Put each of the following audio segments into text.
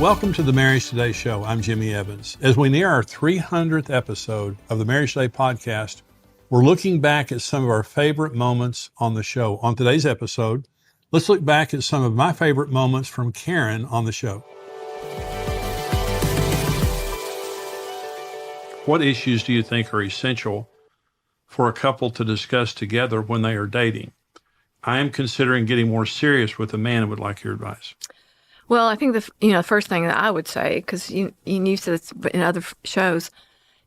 Welcome to the Marriage Today Show. I'm Jimmy Evans. As we near our 300th episode of the Marriage Today podcast, we're looking back at some of our favorite moments on the show. On today's episode, let's look back at some of my favorite moments from Karen on the show. What issues do you think are essential for a couple to discuss together when they are dating? I am considering getting more serious with a man and would like your advice. Well, I think the first thing that I would say, because you said this in other shows,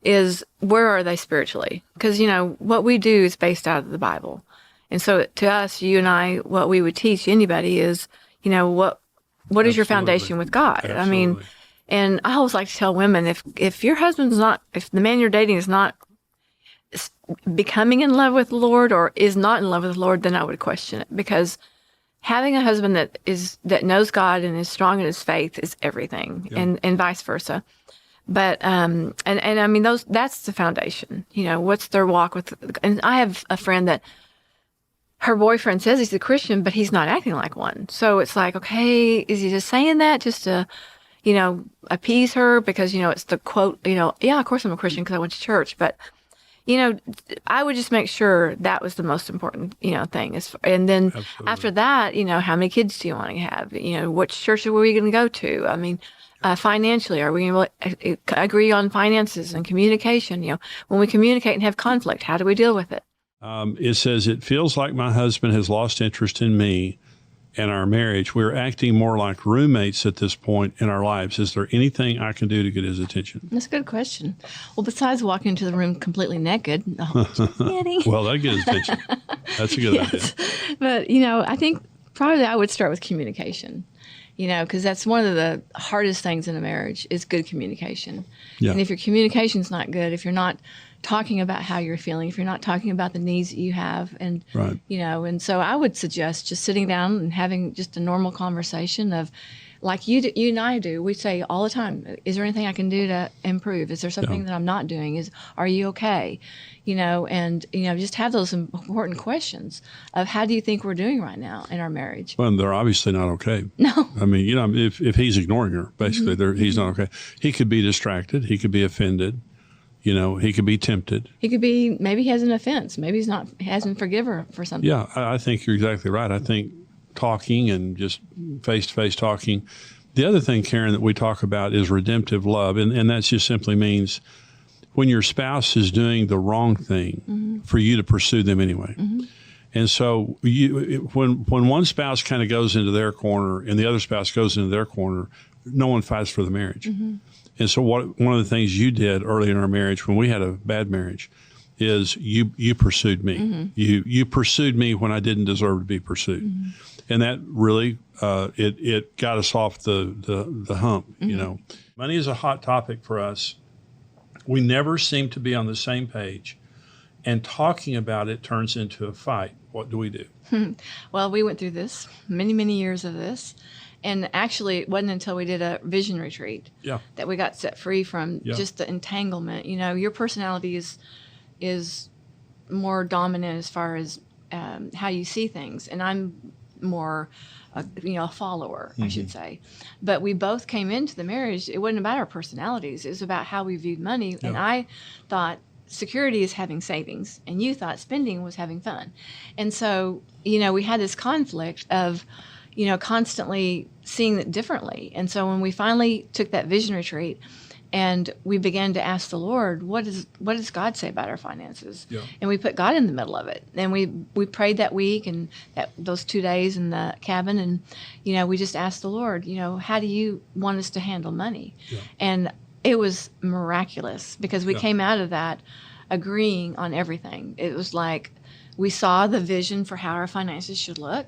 is where are they spiritually? Because what we do is based out of the Bible, and so to us, you and I, what we would teach anybody is, what is your foundation with God? Absolutely. I mean, and I always like to tell women if your husband's not, if the man you're dating is not becoming in love with the Lord or is not in love with the Lord, then I would question it, because having a husband that knows God and is strong in his faith is everything, and vice versa. But and I mean that's the foundation. What's their walk with? And I have a friend that her boyfriend says he's a Christian, but he's not acting like one. So it's like, okay, is he just saying that just to, appease her because it's the quote? Yeah, of course I'm a Christian because I went to church, but. I would just make sure that was the most important, thing. And then Absolutely. After that, how many kids do you want to have? What church are we going to go to? I mean, financially, are we going to agree on finances and communication? When we communicate and have conflict, how do we deal with it? It says, it feels like my husband has lost interest in me and our marriage. We're acting more like roommates at this point in our lives. Is there anything I can do to get his attention? That's a good question. Well, besides walking into the room completely naked, just kidding. Well, that'd get his attention. That's a good idea. But, I think probably I would start with communication, because that's one of the hardest things in a marriage is good communication. Yeah. And if your communication's not good, if you're not talking about how you're feeling, if you're not talking about the needs that you have, and, Right. and so I would suggest just sitting down and having just a normal conversation of, like you and I do, we say all the time, is there anything I can do to improve? Is there something that I'm not doing? Are you okay? And just have those important questions of how do you think we're doing right now in our marriage? Well, they're obviously not okay. No. I mean, if he's ignoring her, basically, he's not okay. He could be distracted. He could be offended. He could be tempted. He could be, maybe he has an offense. Maybe he hasn't forgiven her for something. Yeah, I think you're exactly right. I think talking and just face-to-face talking. The other thing, Karen, that we talk about is redemptive love. And that just simply means when your spouse is doing the wrong thing, for you to pursue them anyway. And so when one spouse kind of goes into their corner and the other spouse goes into their corner, no one fights for the marriage. And so one of the things you did early in our marriage when we had a bad marriage is you pursued me. You pursued me when I didn't deserve to be pursued. And that really, it got us off the hump, Money is a hot topic for us. We never seem to be on the same page. And talking about it turns into a fight. What do we do? Well, we went through this, many, many years of this. And actually, it wasn't until we did a vision retreat that we got set free from just the entanglement. Your personality is more dominant as far as how you see things. And I'm more, a follower, I should say. But we both came into the marriage. It wasn't about our personalities. It was about how we viewed money. And I thought security is having savings, and you thought spending was having fun. And so, we had this conflict of, constantly seeing it differently. And so when we finally took that vision retreat and we began to ask the Lord, what does God say about our finances? And we put God in the middle of it. And we prayed that week and those 2 days in the cabin. And, we just asked the Lord, how do you want us to handle money? And it was miraculous because we came out of that agreeing on everything. It was like we saw the vision for how our finances should look.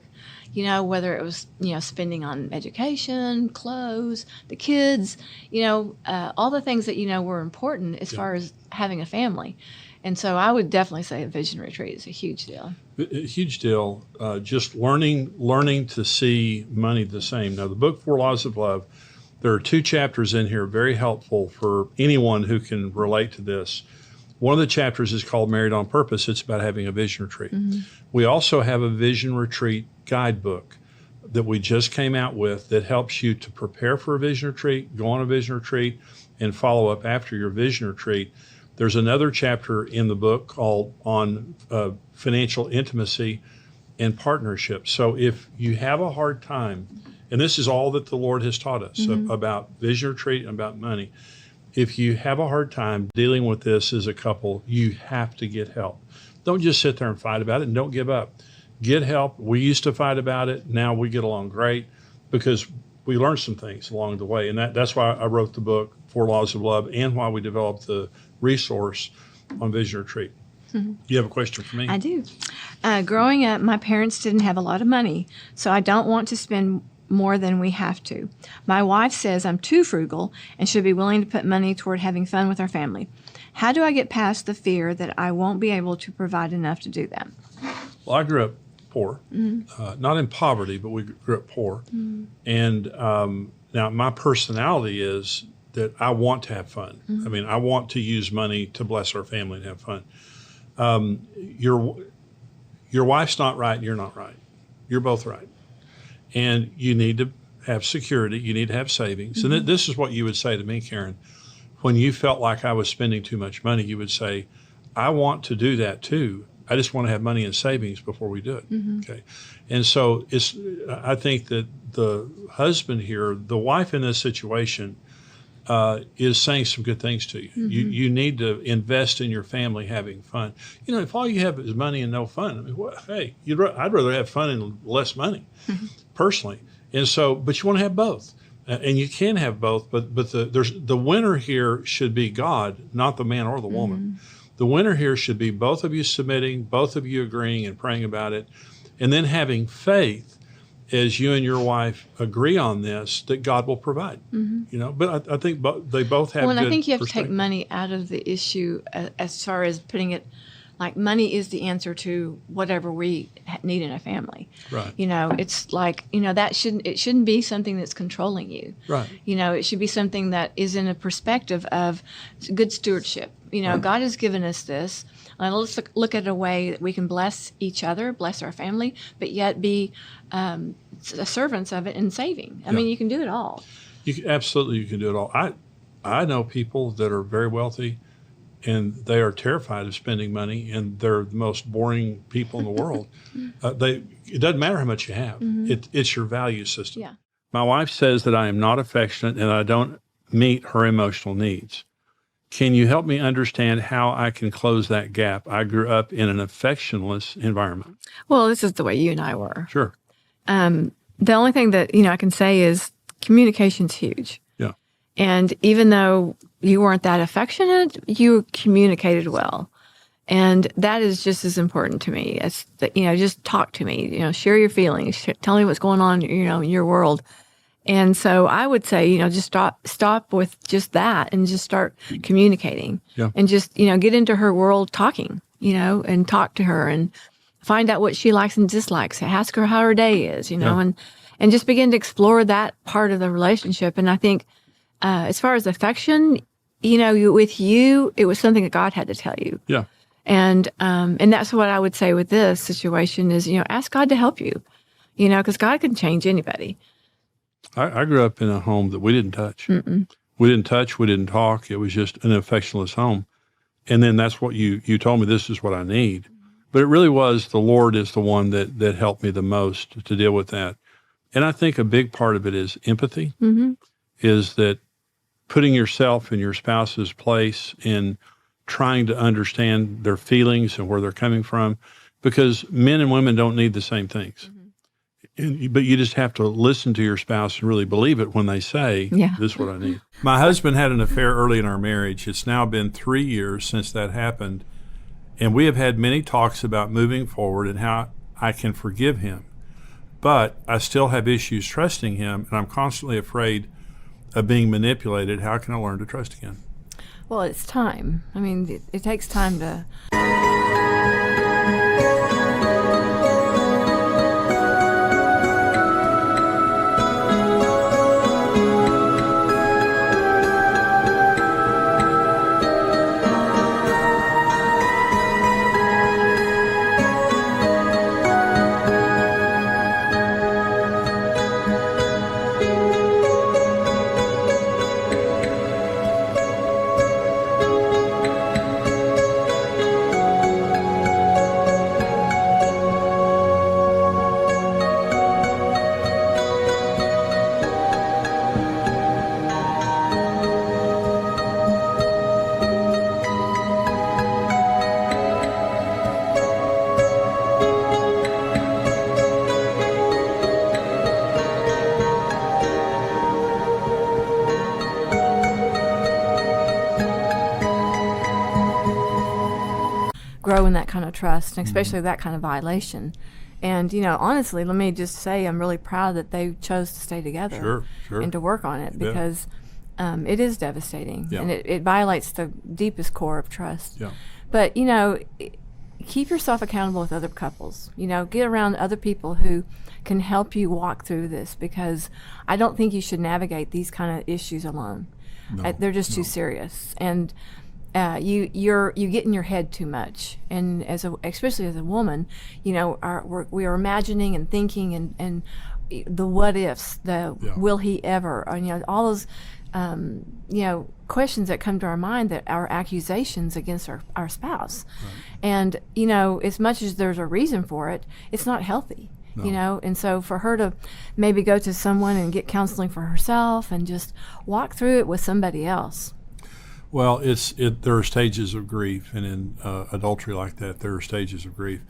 Whether it was, spending on education, clothes, the kids, all the things that, were important as far as having a family. And so I would definitely say a vision retreat is a huge deal. A huge deal. Just learning to see money the same. Now, the book, 4 Laws of Love, there are 2 chapters in here very helpful for anyone who can relate to this. One of the chapters is called Married on Purpose. It's about having a vision retreat. We also have a vision retreat guidebook that we just came out with that helps you to prepare for a vision retreat, go on a vision retreat, and follow up after your vision retreat. There's another chapter in the book called on financial intimacy and partnership. So if you have a hard time, and this is all that the Lord has taught us about vision retreat and about money, if you have a hard time dealing with this as a couple, you have to get help. Don't just sit there and fight about it, and don't give up. Get help. We used to fight about it. Now we get along great because we learned some things along the way. And that's why I wrote the book, 4 Laws of Love, and why we developed the resource on Vision Retreat. You have a question for me? I do. Growing up, my parents didn't have a lot of money, so I don't want to spend more than we have to. My wife says I'm too frugal and should be willing to put money toward having fun with our family. How do I get past the fear that I won't be able to provide enough to do that? Well, I grew up poor, not in poverty, but we grew up poor. And now my personality is that I want to have fun. I mean, I want to use money to bless our family and have fun. Your wife's not right, and you're not right. You're both right. And you need to have security. You need to have savings. And this is what you would say to me, Karen. When you felt like I was spending too much money, you would say, I want to do that too. I just want to have money in savings before we do it. Okay. And so I think that the husband here, the wife in this situation, is saying some good things to you. You need to invest in your family having fun. You know, if all you have is money and no fun, I mean, hey, I'd rather have fun and less money, personally. And so, but you want to have both, and you can have both. But the winner here should be God, not the man or the woman. The winner here should be both of you submitting, both of you agreeing and praying about it, and then having faith as you and your wife agree on this, that God will provide. You know, but I think they both have. Well, and good I think you have to take perspective. money out of the issue as far as putting it, like money is the answer to whatever we need in a family. Right. You know, it's like, you know, it shouldn't be something that's controlling you. Right. You know, it should be something that is in a perspective of good stewardship. You know, God has given us this. Let's look at a way that we can bless each other, bless our family, but yet be servants of it and saving. I mean, you can do it all. Absolutely, you can do it all. I know people that are very wealthy, and they are terrified of spending money, and they're the most boring people in the world. It doesn't matter how much you have. It's your value system. Yeah. My wife says that I am not affectionate and I don't meet her emotional needs. Can you help me understand how I can close that gap? I grew up in an affectionless environment. Well, this is the way you and I were. Sure. The only thing that, I can say is communication's huge. Yeah. And even though you weren't that affectionate, you communicated well. And that is just as important to me as, just talk to me, share your feelings, tell me what's going on, in your world. And so I would say, just stop with just that and just start communicating. Yeah. And just, get into her world talking, and talk to her and find out what she likes and dislikes. Ask her how her day is, and just begin to explore that part of the relationship. And I think as far as affection, with you, it was something that God had to tell you. Yeah. And that's what I would say with this situation is, ask God to help you, because God can change anybody. I grew up in a home that we didn't touch. We didn't touch. We didn't talk. It was just an affectionless home. And then that's what you told me, this is what I need. But it really was the Lord is the one that helped me the most to deal with that. And I think a big part of it is empathy, is that putting yourself in your spouse's place and trying to understand their feelings and where they're coming from, because men and women don't need the same things. But you just have to listen to your spouse and really believe it when they say, this is what I need. My husband had an affair early in our marriage. It's now been 3 years since that happened. And we have had many talks about moving forward and how I can forgive him. But I still have issues trusting him, and I'm constantly afraid of being manipulated. How can I learn to trust again? Well, it's time. I mean, it takes time to... grow in that kind of trust, and especially that kind of violation. And, honestly, let me just say I'm really proud that they chose to stay together and to work on it, because it is devastating, and it violates the deepest core of trust. Yeah. But, keep yourself accountable with other couples. Get around other people who can help you walk through this, because I don't think you should navigate these kind of issues alone. They're just too serious. And you get in your head too much, and especially as a woman, we are imagining and thinking and the what ifs, will he ever, or, all those questions that come to our mind that are accusations against our spouse. Right. And as much as there's a reason for it, it's not healthy. And so for her to maybe go to someone and get counseling for herself and just walk through it with somebody else. Well, there are stages of grief, and in adultery like that, there are stages of grief.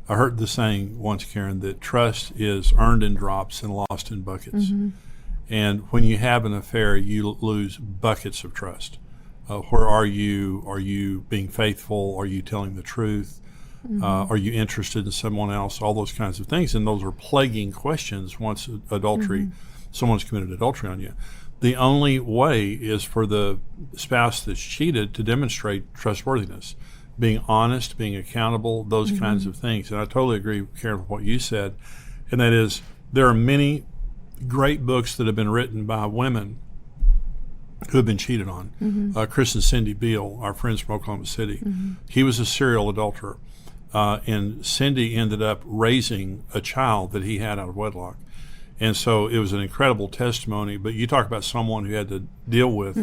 I heard the saying once, Karen, that trust is earned in drops and lost in buckets. Mm-hmm. And when you have an affair, you lose buckets of trust. Where are you? Are you being faithful? Are you telling the truth? Mm-hmm. Are you interested in someone else? All those kinds of things. And those are plaguing questions once someone's committed adultery on you. The only way is for the spouse that's cheated to demonstrate trustworthiness, being honest, being accountable, those kinds of things. And I totally agree, Karen, with what you said. And that is, there are many great books that have been written by women who have been cheated on. Chris and Cindy Beale, our friends from Oklahoma City, he was a serial adulterer. And Cindy ended up raising a child that he had out of wedlock. And so it was an incredible testimony. But you talk about someone who had to deal with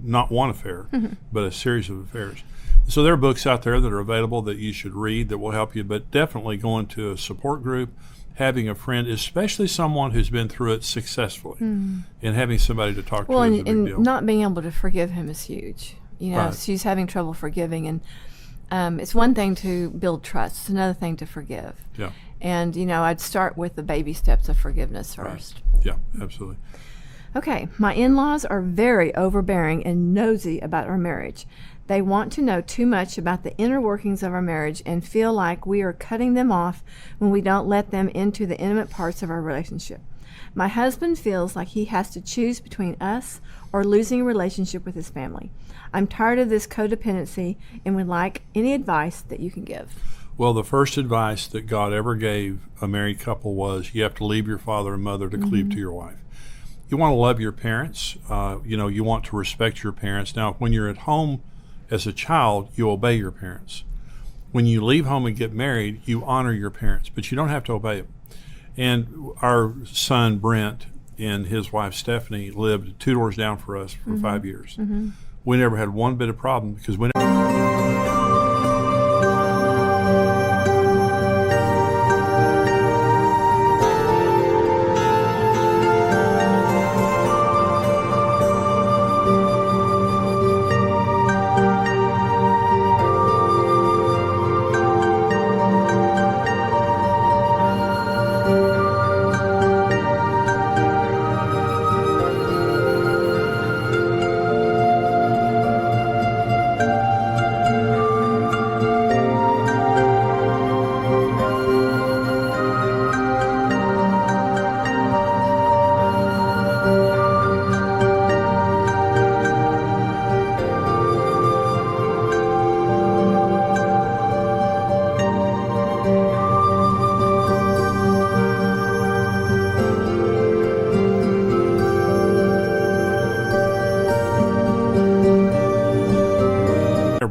not one affair, but a series of affairs. So there are books out there that are available that you should read that will help you, but definitely going to a support group, having a friend, especially someone who's been through it successfully, and having somebody to talk to is a big deal. Not being able to forgive him is huge. Right. She's having trouble forgiving, and it's one thing to build trust, it's another thing to forgive. Yeah. And, I'd start with the baby steps of forgiveness first. Right. Yeah, absolutely. Okay, my in-laws are very overbearing and nosy about our marriage. They want to know too much about the inner workings of our marriage and feel like we are cutting them off when we don't let them into the intimate parts of our relationship. My husband feels like he has to choose between us or losing a relationship with his family. I'm tired of this codependency and would like any advice that you can give. Well, the first advice that God ever gave a married couple was you have to leave your father and mother to cleave to your wife. You want to love your parents. You want to respect your parents. Now, when you're at home as a child, you obey your parents. When you leave home and get married, you honor your parents, but you don't have to obey them. And our son, Brent, and his wife, Stephanie, lived 2 doors down for us for 5 years. We never had one bit of problem because we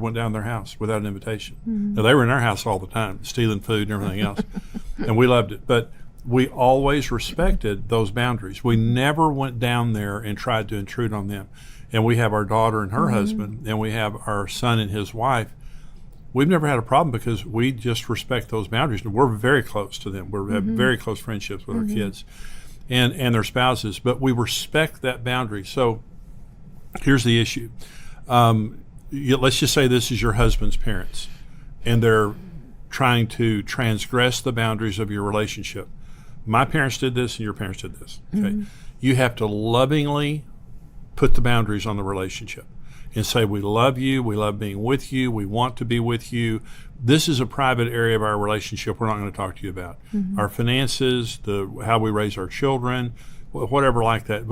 went down their house without an invitation. Now, they were in our house all the time, stealing food and everything else, and we loved it. But we always respected those boundaries. We never went down there and tried to intrude on them. And we have our daughter and her husband, and we have our son and his wife. We've never had a problem because we just respect those boundaries. And we're very close to them. We have very close friendships with our kids and their spouses, but we respect that boundary. So here's the issue. Let's just say this is your husband's parents, and they're trying to transgress the boundaries of your relationship. My parents did this, and your parents did this. Okay, you have to lovingly put the boundaries on the relationship. and say, we love you, we love being with you, we want to be with you. This is a private area of our relationship we're not going to talk to you about. Our finances, how we raise our children, whatever like that.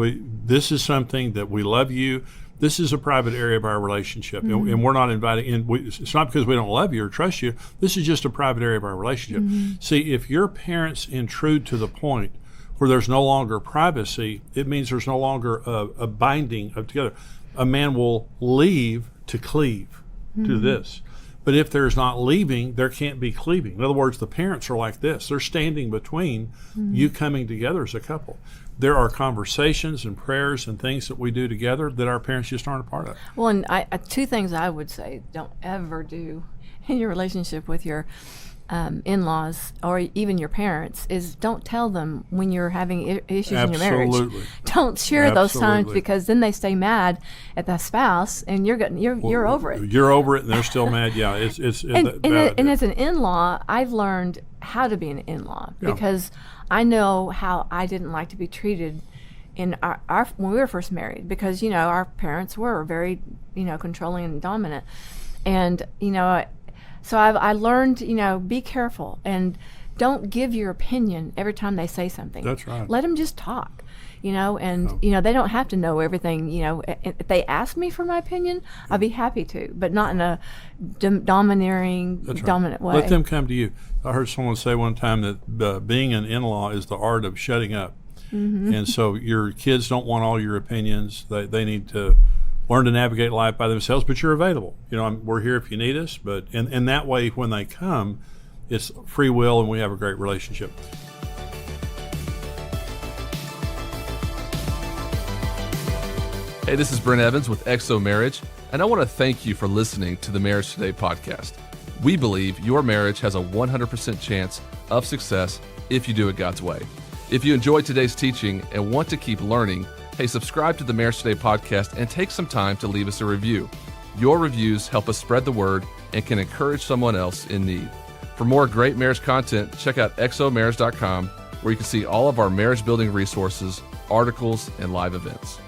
This is something that we love you. This is a private area of our relationship, and we're not inviting in. It's not because we don't love you or trust you. This is just a private area of our relationship. See, if your parents intrude to the point where there's no longer privacy, it means there's no longer a binding of together. A man will leave to cleave to this. But if there's not leaving, there can't be cleaving. In other words, the parents are like this. They're standing between you coming together as a couple. There are conversations and prayers and things that we do together that our parents just aren't a part of. Well, and two things I would say don't ever do in your relationship with your in-laws or even your parents is don't tell them when you're having issues in your marriage. Don't share those times, because then they stay mad at the spouse and you're over it. You're over it and they're still mad. Yeah, and as an in-law, I've learned how to be an in-law because I know how I didn't like to be treated in our when we were first married, because our parents were very controlling and dominant, and so I learned, be careful and don't give your opinion every time they say something. That's right. Let them just talk, and they don't have to know everything. If they ask me for my opinion, I'll be happy to, but not in a domineering, dominant way. Let them come to you. I heard someone say one time that being an in-law is the art of shutting up. And so your kids don't want all your opinions. They need to learn to navigate life by themselves, but you're available. We're here if you need us. But and that way, when they come, it's free will, and we have a great relationship. Hey, this is Brent Evans with XO Marriage, and I want to thank you for listening to the Marriage Today podcast. We believe your marriage has a 100% chance of success if you do it God's way. If you enjoyed today's teaching and want to keep learning, hey, subscribe to the Marriage Today podcast and take some time to leave us a review. Your reviews help us spread the word and can encourage someone else in need. For more great marriage content, check out xomarriage.com, where you can see all of our marriage building resources, articles, and live events.